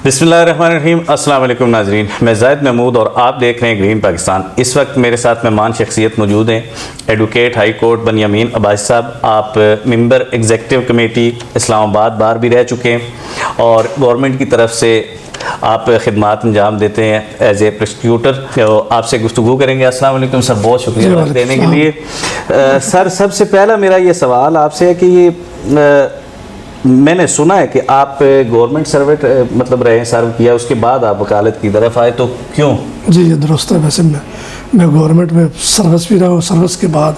बिस्मिल्लाहिर्रहमानिर्रहीम अस्सलाम वालेकुम नाजरीन, मैं ज़ाहिद महमूद और आप देख रहे हैं ग्रीन पाकिस्तान। इस वक्त मेरे साथ मेहमान शख्सियत मौजूद हैं। एडवोकेट हाई कोर्ट बनियामीन अब्बासी साहब, आप मेंबर एग्जीक्यूटिव कमेटी इस्लामाबाद बार भी रह चुके हैं और गवर्नमेंट की तरफ से आप खिदमात अंजाम देते हैं एज ए प्रोसिक्यूटर। तो आपसे गुफ्तगू करेंगे। अस्सलाम वालेकुम सर, बहुत शुक्रिया वक्त देने के लिए। सर, सबसे पहला मेरा ये सवाल आपसे है कि ये मैंने सुना है कि आप गवर्नमेंट सर्वेंट मतलब रहे, सर्व किया, उसके बाद आप वकालत की तरफ आए, तो क्यों? जी ये दुरुस्त है। वैसे मैं गवर्नमेंट में सर्विस भी रहा हूँ। सर्विस के बाद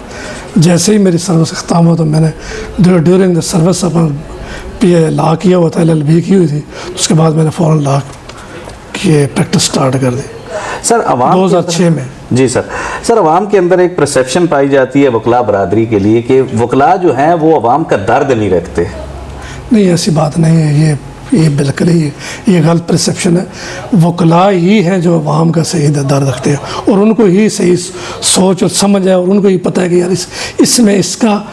जैसे ही मेरी सर्विस ख़त्म हो तो मैंने during the service upon PA law किया हुआ था, LLB की हुई थी, तो उसके बाद मैंने फ़ौरन लॉ की प्रैक्टिस स्टार्ट कर दी सर। अवाम 2006 में। जी सर, अवाम के अंदर एक परसेप्शन पाई जाती है वकला बरादरी के लिए कि वकला जो हैं वो अवाम का दर्द नहीं रखते। नहीं, ऐसी बात नहीं है। ये बिल्कुल ही ये गलत परसेप्शन है। वकला ही हैं जो अवाम का सही दर्द रखते हैं और उनको ही सही सोच और समझ है और उनको ही पता है कि यार इसमें इसका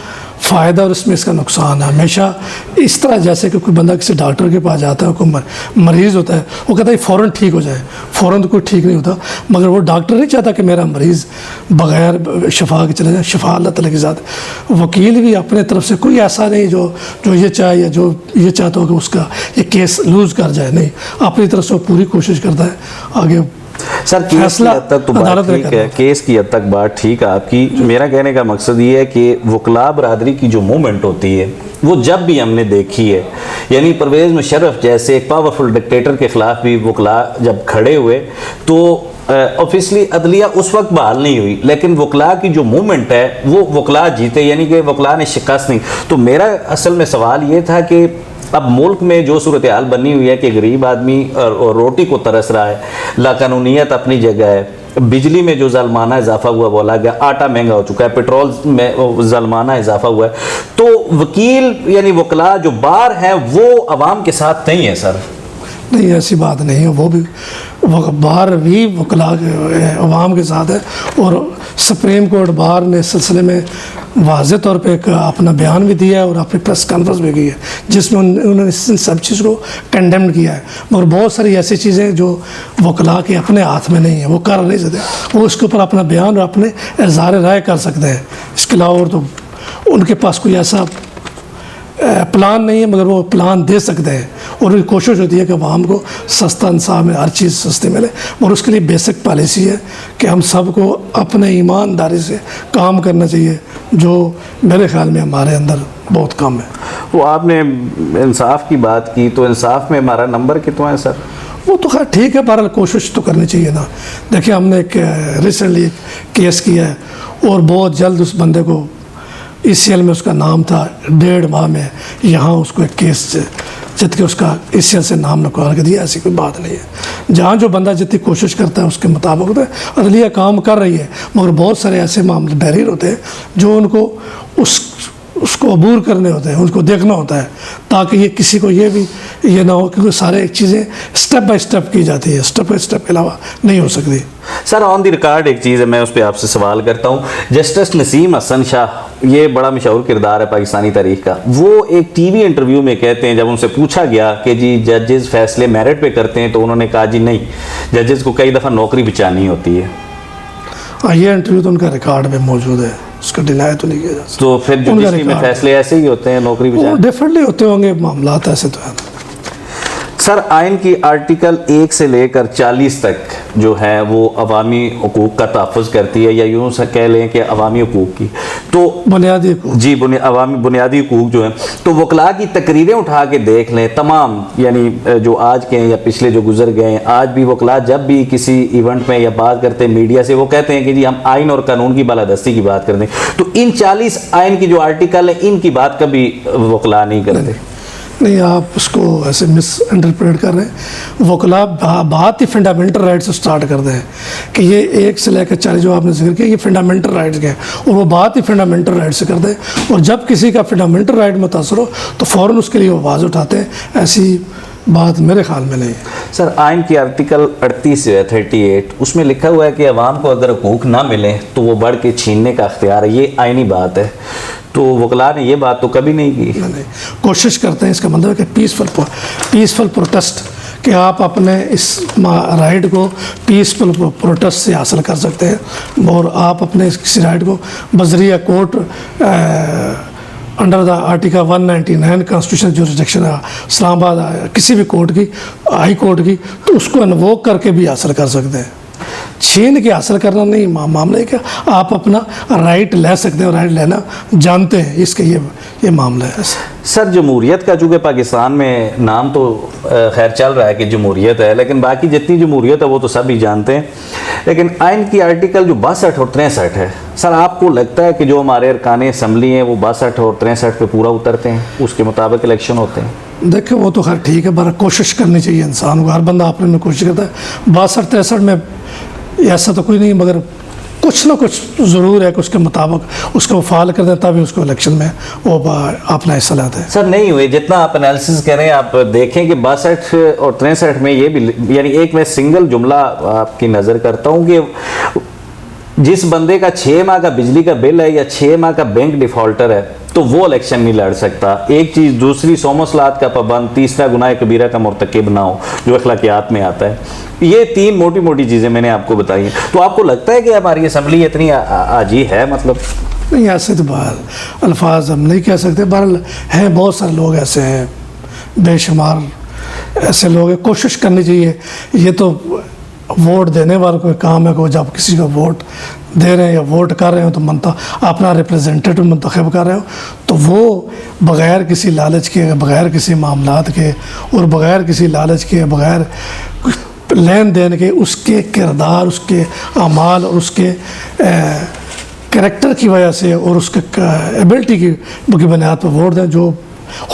फ़ायदा और इसमें इसका नुकसान है। हमेशा इस तरह जैसे कि कोई बंदा किसी डॉक्टर के पास जाता है, कोई मरीज़ होता है, वो कहता है फ़ौरन ठीक हो जाए। फ़ौरन तो कोई ठीक नहीं होता, मगर वो डॉक्टर नहीं चाहता कि मेरा मरीज़ बग़ैर शफा के चले जाए। शफा अल्लाह ताला के साथ। वकील भी अपने तरफ से कोई ऐसा नहीं जो ये चाहे या जो ये चाहता हो कि उसका ये केस लूज़ कर जाए, नहीं, अपनी तरफ से वो पूरी कोशिश करता है आगे। सर, केस की हद तक तो बात ठीक है, केस की हद तक बात ठीक है आपकी। मेरा कहने का मकसद ये है कि वकला बरादरी की जो मूवमेंट होती है वो जब भी हमने देखी है, यानी परवेज़ मुशर्रफ जैसे एक पावरफुल डिक्टेटर के ख़िलाफ़ भी वकला जब खड़े हुए तो ऑब्वियसली अदलिया उस वक्त बहाल नहीं हुई, लेकिन वकला की जो मूवमेंट है वो वकला जीते, यानी कि वकला ने शिकस्त नहीं। तो मेरा असल में सवाल ये था कि अब मुल्क में जो सूरत हाल बनी हुई है कि गरीब आदमी और रोटी को तरस रहा है, लाकानूनियत अपनी जगह है, बिजली में जो ज़ालमाना इजाफा हुआ बोला गया, आटा महंगा हो चुका है, पेट्रोल में ज़ालमाना इजाफा हुआ है, तो वकील यानी वकला जो बार हैं वो अवाम के साथ नहीं है। सर नहीं, ऐसी बात नहीं है। वो भी बार भी वकला अवाम के साथ है और सुप्रीम कोर्ट बार ने इस सिलसिले में वाज़े तौर पे एक अपना बयान भी दिया है और अपनी प्रेस कॉन्फ्रेंस भी की है जिसमें उन्होंने इन सब चीज़ को कंडेम किया है। मगर बहुत सारी ऐसी चीज़ें जो वकला के अपने हाथ में नहीं है, वो कर नहीं सकते। वो उसके ऊपर अपना बयान और अपने इज़हार राय कर सकते हैं। इसके अलावा और तो उनके पास कोई ऐसा प्लान नहीं है, मगर वो प्लान दे सकते हैं और उनकी कोशिश होती है कि आवाम को सस्ता इंसाफ में हर चीज़ सस्ती मिले। और उसके लिए बेसिक पॉलिसी है कि हम सबको अपने ईमानदारी से काम करना चाहिए, जो मेरे ख्याल में हमारे अंदर बहुत कम है। वो आपने इंसाफ की बात की, तो इंसाफ में हमारा नंबर कितना है सर? वो तो खैर ठीक है, बहरहाल कोशिश तो करनी चाहिए ना। देखिए, हमने एक रिसेंटली केस किया है और बहुत जल्द उस बंदे को ECL में उसका नाम था, 1.5 माह में यहाँ उसको एक केस जित के उसका ECL से नाम निकाल के दिया। ऐसी कोई बात नहीं है। जहाँ जो बंदा जितनी कोशिश करता है उसके मुताबिक होता है। अदलिया काम कर रही है, मगर बहुत सारे ऐसे मामले बैरियर होते हैं जो उनको उसको अबूर करने होते हैं, उसको देखना होता है, ताकि ये किसी को ये ना हो, क्योंकि सारे चीज़ें स्टेप बाय स्टेप की जाती है, स्टेप बाय स्टेप के अलावा नहीं हो सकती। सर, ऑन दी रिकॉर्ड एक चीज़ है, मैं उस पर आपसे सवाल करता हूँ। जस्टिस नसीम हसन शाह, ये बड़ा मशहूर किरदार है पाकिस्तानी तारीख का, वो एक TV इंटरव्यू में कहते हैं, जब उनसे पूछा गया कि जी जजेस फैसले मेरिट पे करते हैं, तो उन्होंने कहा जी नहीं, जजेस को कई दफ़ा नौकरी बचानी होती है। ये इंटरव्यू तो उनका रिकॉर्ड में मौजूद है, उसका डिनाई तो नहीं किया जा सकता। तो फिर जुडिशरी में फैसले ऐसे ही होते हैं, नौकरी बचाने? डेफिनेटली होते होंगे मामला, ऐसे तो है। सर, आइन की आर्टिकल 1 से लेकर 40 तक जो है वो अवामी हुकूक का तहफ़्फ़ुज़ करती है, या यूँ से कह लें कि अवामी हुकूक की, तो बुनियादी जी अवामी बुनियादी हुकूक जो हैं, तो वकला की तकरीरें उठा के देख लें तमाम, यानी जो आज के हैं या पिछले जो गुजर गए हैं, आज भी वकला जब भी किसी इवेंट में या बात करते हैं मीडिया से, वो कहते हैं कि जी हम आइन और कानून की बालादस्ती की बात करते हैं। तो इन 40 आइन की जो आर्टिकल है, इनकी बात कभी वकला नहीं करते। नहीं, आप उसको ऐसे मिस इंटरप्रेट कर रहे हैं। वकला बात ही फंडामेंटल राइट से स्टार्ट करते हैं कि ये 1 से लेकर 40 जो आपने जिक्र किया, ये फंडामेंटल राइट्स के हैं और वो बात ही फंडामेंटल राइट से करते हैं। और जब किसी का फंडामेंटल राइट मुतासर हो तो फ़ौरन उसके लिए वो आवाज़ उठाते हैं। ऐसी बात मेरे ख्याल में नहीं है। सर, आइन की आर्टिकल 38 है 38, उसमें लिखा हुआ है कि अवाम को अगर हुकूक ना मिले तो वो बढ़ के छीनने का अख्तियार है। ये आइनी बात है। तो वकला ने ये बात तो कभी नहीं की। नहीं, कोशिश करते हैं। इसका मतलब है कि पीसफुल प्रोटेस्ट कि आप अपने इस राइट को पीसफुल प्रोटेस्ट से हासिल कर सकते हैं और आप अपने किसी राइट को बजरिया court under the article 199 constitution jurisdiction Islamabad किसी भी कोर्ट की, हाई कोर्ट की, तो उसको इन्वोक करके भी हासिल कर सकते हैं। छीन के हासिल करना नहीं मामला है, क्या आप अपना राइट ले सकते हैं, राइट लेना जानते हैं, इसके ये मामला है। सर जमहूरियत का चूँकि पाकिस्तान में नाम तो खैर चल रहा है कि जमहूरियत है, लेकिन बाकी जितनी जमहूरियत है वो तो सभी जानते हैं, लेकिन आइन की आर्टिकल जो 62 और 63 है, सर आपको लगता है कि जो हमारे अरकान असम्बली हैं वो 62 और 63 पे पूरा उतरते हैं, उसके मुताबिक इलेक्शन होते हैं? देखिए वो तो खैर ठीक है, पर कोशिश करनी चाहिए इंसान को, हर बंदा अपने में कोशिश करता है। 62-63 में ऐसा तो कोई नहीं, मगर कुछ ना कुछ ज़रूर है कि उसके मुताबिक उसको फाल कर दें, तभी उसको इलेक्शन में वो अपना हिस्सा लेते हैं। सर नहीं हुए, जितना आप एनालिसिस करें, आप देखें कि 62 और 63 में ये भी, यानी एक मैं सिंगल जुमला आपकी नज़र करता हूँ कि जिस बंदे का 6 माह का बिजली का बिल है या 6 माह का बैंक डिफॉल्टर है तो वो इलेक्शन नहीं लड़ सकता। एक चीज़, दूसरी सोमसलात का पाबंद, तीसरा गुनाह कबीरा का मुर्तकिब ना हो जो अखलाकियात में आता है। ये 3 मोटी मोटी चीज़ें मैंने आपको बताई हैं। तो आपको लगता है कि हमारी असम्बली इतनी आजी है? मतलब नहीं, ऐसे तो बाहर अल्फाज हम नहीं कह सकते, बहरहाल हैं बहुत सारे लोग ऐसे हैं, बेशुमार ऐसे लोग हैं। कोशिश करनी चाहिए, ये तो वोट देने वालों का काम है कि जब किसी को वोट दे रहे हैं या वोट कर रहे हो तो अपना रिप्रेजेंटेटिव मुंतखब कर रहे हो, तो वो बग़ैर किसी लालच के, बग़ैर किसी मामलात के और बग़ैर किसी लालच के, बग़ैर लेन देन के उसके किरदार, उसके अमाल और उसके कैरेक्टर की वजह से और उसके एबिलिटी की बुनियाद पर वोट दें। जो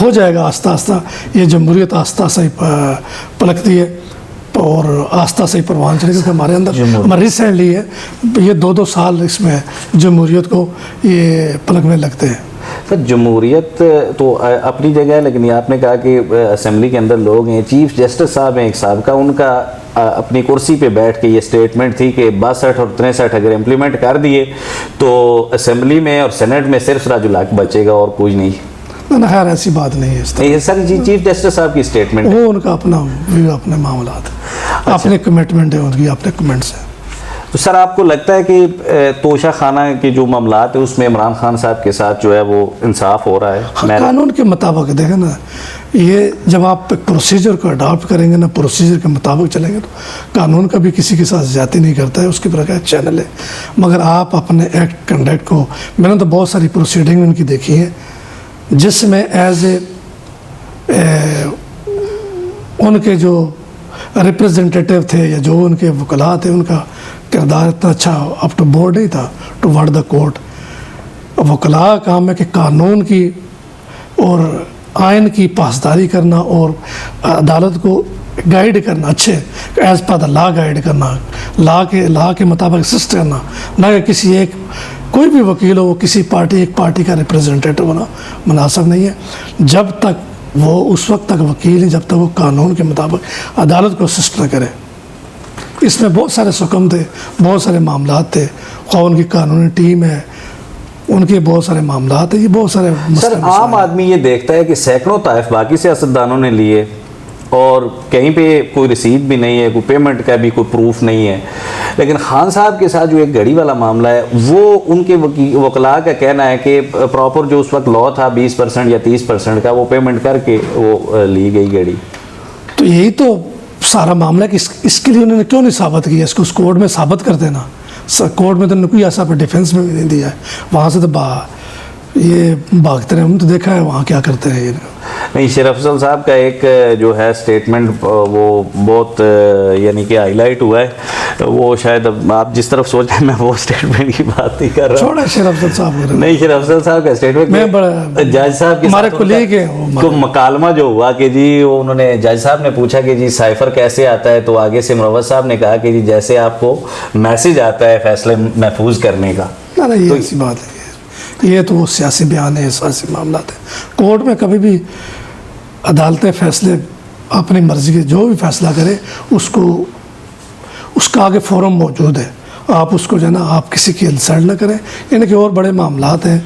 हो जाएगा आस्ता आस्ता, ये जमहूरियत आस्ता आस्ता ही पलकती है और आस्ता से ही परवान चलेगी। क्योंकि हमारे अंदर हमारे रिसेंटली है ये 2-2 साल इसमें जमहूरियत को ये पलकने लगते हैं। सर जमहूरियत तो अपनी जगह है, लेकिन ये आपने कहा कि असेंबली के अंदर लोग हैं, चीफ जस्टिस साहब हैं एक साहब का, उनका अपनी कुर्सी पे बैठ के ये स्टेटमेंट थी कि 62 और 63 अगर इम्प्लीमेंट कर दिए तो असेंबली में और सेनेट में सिर्फ राजुल हक बचेगा और कुछ नहीं। ना खैर ऐसी बात नहीं है। ये सर जी चीफ जस्टिस साहब की स्टेटमेंट, वो उनका अपना व्यू, अपने मामला, अपने कमिटमेंट है उनकी, अपने कमेंट्स हैं। तो सर आपको लगता है कि तोशा खाना के जो मामलात है उसमें इमरान खान साहब के साथ जो है वो इंसाफ हो रहा है? हाँ, कानून के मुताबिक देखें ना, ये जब आप प्रोसीजर को अडॉप्ट करेंगे ना, प्रोसीजर के मुताबिक चलेंगे तो कानून का भी किसी के साथ ज्यादती नहीं करता है, उसके प्रकार चैनल है। मगर आप अपने एक्ट कंडक्ट को, मैंने तो बहुत सारी प्रोसीडिंग उनकी देखी है जिसमें एज ए उनके जो रिप्रेजेंटेटिव थे या जो उनके वकला थे, उनका किरदार इतना अच्छा अप टू बोर्ड नहीं था टू वर्ड द कोर्ट। वकला का काम है कि कानून की और आइन की पासदारी करना और अदालत को गाइड करना, अच्छे as per the law guide करना, लॉ के मुताबिक असिस्ट करना, ना कि किसी एक कोई भी वकील हो वो किसी पार्टी, एक पार्टी का रिप्रेजेंटेटिव होना मुनासिब नहीं है। जब तक वो, उस वक्त तक वकील ही जब तक वो कानून के मुताबिक अदालत को असिस्ट न करे। इसमें बहुत सारे सुकम थे, बहुत सारे मामलात थे, ख़्वाह उनकी कानूनी टीम है, उनके बहुत सारे मामलात हैं, ये बहुत सारे। सर आम आदमी ये देखता है कि सैकड़ों ताइफ बाकी सियासतदानों ने लिए और कहीं पे कोई रसीद भी नहीं है, कोई पेमेंट का भी कोई प्रूफ नहीं है, लेकिन खान साहब के साथ जो एक घड़ी वाला मामला है वो उनके वकला का कहना है कि प्रॉपर जो उस वक्त लॉ था 20% या 30% का वो पेमेंट करके वो ली गई घड़ी। तो यही तो सारा मामला कि इसके लिए उन्होंने क्यों नहीं साबित किया, इसको उस कोर्ट में साबित कर देना। कोर्ट में तो कोई ऐसा पर डिफेंस में भी नहीं दिया है, वहाँ से तो ये भागते रहे, हमने तो देखा है वहाँ क्या करते हैं ये। नहीं, शेर अफजल साहब का एक जो है स्टेटमेंट वो बहुत यानी कि हाईलाइट हुआ है, वो शायद आप जिस तरफ सोच रहे हैं मैं वो स्टेटमेंट की बात नहीं कर रहा हूँ। छोड़ा शेर अफजल साहब, नहीं शेर अफजल साहब का स्टेटमेंट, मैं बड़ा जज साहब के हमारे कोलीग हैं, तो मकालमा जो हुआ कि जी उन्होंने, जज साहब ने पूछा कि जी साइफर कैसे आता है, तो आगे से मुनव्वर साहब ने कहा कि जी जैसे आपको मैसेज आता है फैसले महफूज करने का। ना ये ऐसी बात है, ये तो वो सियासी बयान है, सियासी मामला है। कोर्ट में कभी भी अदालतें फैसले अपनी मर्जी के जो भी फैसला करे उसको, उसका आगे फोरम मौजूद है, आप उसको जो है ना, आप किसी की इंसल्ट ना करें। यानी कि और बड़े मामलात हैं,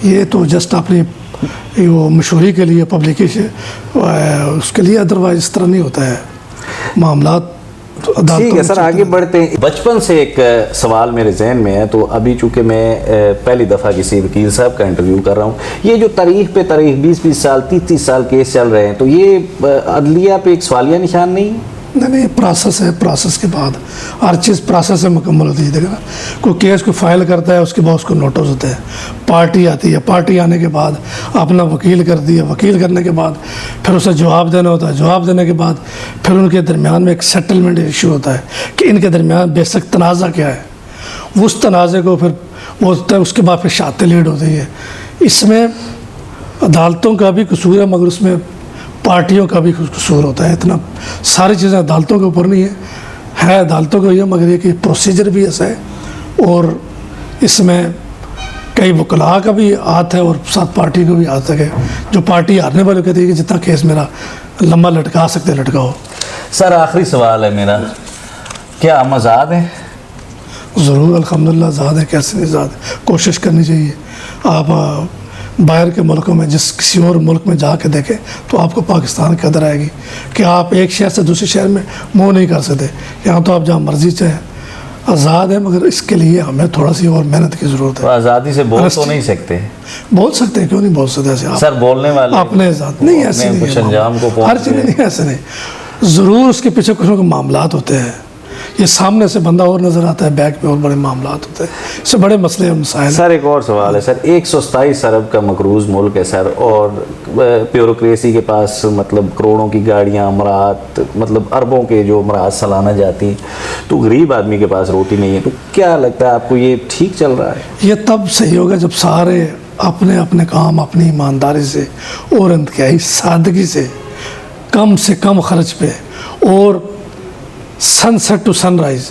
ये तो जस्ट अपनी वो मशहूरी के लिए, पब्लिकेशन उसके लिए, अदरवाइज इस तरह नहीं होता है। मामला ठीक है सर, आगे बढ़ते हैं। बचपन से एक सवाल मेरे जहन में है, तो अभी चूंकि मैं पहली दफ़ा किसी वकील साहब का इंटरव्यू कर रहा हूँ, ये जो तारीख पे तारीख 20-20 साल 30-30 साल केस चल रहे हैं, तो ये अदलिया पे एक सवालिया निशान नहीं? नहीं, प्रोसेस है, प्रोसेस के बाद हर चीज़ प्रोसेस से मुकम्मल होती है। देखा, कोई केस को फाइल करता है, उसके बाद उसको नोटिस होता है, पार्टी आती है, पार्टी आने के बाद अपना वकील कर दिया, वकील करने के बाद फिर उसे जवाब देना होता है, जवाब देने के बाद फिर उनके दरमियान में एक सेटलमेंट इशू होता है कि इनके दरमियान बेसिक तनाज़ा क्या है, उस तनाज़े को फिर वो होता है, उसके बाद फिर शादी लीड होती है। इसमें अदालतों का भी कसूर है, मगर उसमें पार्टियों का भी कसूर होता है। इतना सारी चीज़ें अदालतों के ऊपर नहीं है अदालतों को ये, मगर ये कि प्रोसीजर भी ऐसा है और इसमें कई वकला का भी हाथ है और साथ पार्टी को भी हाथ है। जो पार्टी हारने वाले कहती है कि जितना केस मेरा लंबा लटका सकते लटकाओ। सर आखिरी सवाल है मेरा, क्या हम आज़ाद हैं? ज़रूर, अल्हम्दुलिल्लाह आज़ाद है, कैसे नहीं आज़ाद, कोशिश करनी चाहिए। आप बाहर के मुल्कों में किसी और मुल्क में जाके देखें तो आपको पाकिस्तान की कदर आएगी कि आप एक शहर से दूसरे शहर में मूव नहीं कर सकते। यहाँ तो आप जहाँ मर्जी चाहें आज़ाद है, मगर इसके लिए हमें थोड़ा सी और मेहनत की ज़रूरत है। तो आज़ादी से बोल तो नहीं सकते? बोल सकते हैं, क्यों नहीं बोल सकते ऐसे आप? सर बोलने वाले अपने साथ नहीं, ऐसे नहीं कुछ अंजाम को हर चीज़ नहीं, ऐसे नहीं, ज़रूर उसके पीछे कुछ ना कुछ मामलात होते हैं। ये सामने से बंदा और नज़र आता है, बैक पे और बड़े मामलात होते हैं, इससे बड़े मसले और मसाइल। सर एक और सवाल है सर, 127 अरब का मकरूज़ मुल्क है सर, और ब्यूरोक्रेसी के पास मतलब करोड़ों की गाड़ियाँ, अमरात, मतलब अरबों के जो अमरात सालाना जाती, तो गरीब आदमी के पास रोटी नहीं है। तो क्या लगता है आपको, ये ठीक चल रहा है? ये तब सही होगा जब सारे अपने अपने काम अपनी ईमानदारी से और इंतहाई सादगी से कम खर्च पे और sunset to sunrise,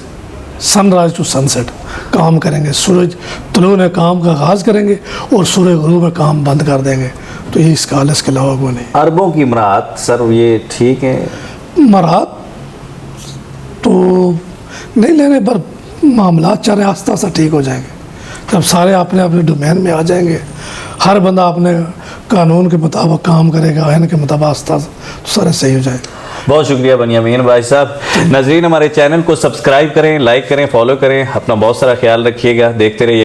sunrise to sunset काम करेंगे। सूरज तुलू ने काम का आगाज़ करेंगे और सूरज गुरूब में काम बंद कर देंगे, तो ये इसका हाल, इसके अलावा वो नहीं। अरबों की मरात सर ये ठीक है? मरात तो नहीं लेने पर मामला चाहे आस्ता आस्ता ठीक हो जाएंगे। जब सारे अपने अपने डोमेन में आ जाएंगे, हर बंदा अपने कानून के मुताबिक काम करेगा, आइन के मुताबिक आस्ता तो सारे सही हो जाएगा। बहुत शुक्रिया बनियामीन भाई साहब। नाज़रीन हमारे चैनल को सब्सक्राइब करें, लाइक करें, फॉलो करें, अपना बहुत सारा ख्याल रखिएगा, देखते रहिए।